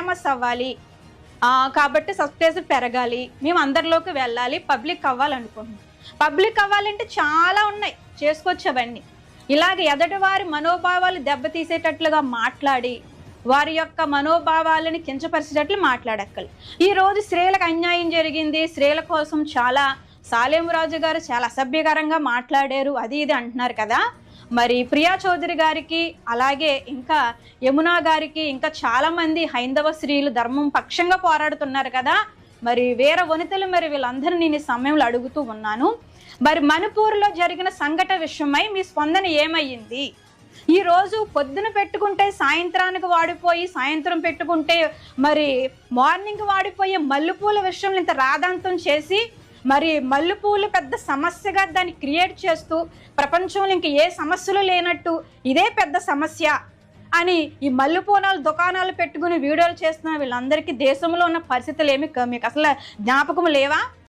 Famous అవ్వాలి, కాబట్టి subscribers పెరగాలి, మేము అందరిలోకి వెళ్ళాలి, పబ్లిక్ అవ్వాలనుకుంటున్నాం. పబ్లిక్ అవ్వాలంటే చాలా ఉన్నాయి, చేసుకోవచ్చు అవన్నీ. ఇలాగ ఎదటివారి మనోభావాలు దెబ్బతీసేటట్లుగా మాట్లాడి వారి యొక్క మనోభావాలని కించపరిచేటట్లు మాట్లాడక్కలు. ఈరోజు స్త్రీలకు అన్యాయం జరిగింది, స్త్రీల కోసం చాలా సాలేమరాజు గారు చాలా అసభ్యకరంగా మాట్లాడారు, అది ఇది అంటున్నారు కదా. మరి ప్రియా చౌదరి గారికి, అలాగే ఇంకా యమునా గారికి, ఇంకా చాలామంది హైందవ స్త్రీలు ధర్మం పక్షంగా పోరాడుతున్నారు కదా. మరి వీర వనితలు, మరి వీళ్ళందరూ నేను ఈ సమయంలో అడుగుతూ ఉన్నాను, మరి మణిపూర్లో జరిగిన సంఘటన విషయమై మీ స్పందన ఏమయ్యింది? ఈరోజు పొద్దున పెట్టుకుంటే సాయంత్రానికి వాడిపోయి, సాయంత్రం పెట్టుకుంటే మరి మార్నింగ్ వాడిపోయే మల్లెపూల విషయంలో ఇంత రాద్ధాంతం చేసి, మరి మల్లెపూలు పెద్ద సమస్యగా దాన్ని క్రియేట్ చేస్తూ ప్రపంచంలో ఇంక ఏ సమస్యలు లేనట్టు ఇదే పెద్ద సమస్య అని ఈ మల్లెపూనాలు దుకాణాలు పెట్టుకుని వీడియోలు చేస్తున్న వీళ్ళందరికీ దేశంలో ఉన్న పరిస్థితులు ఏమి మీకు అసలు జ్ఞాపకం లేవా?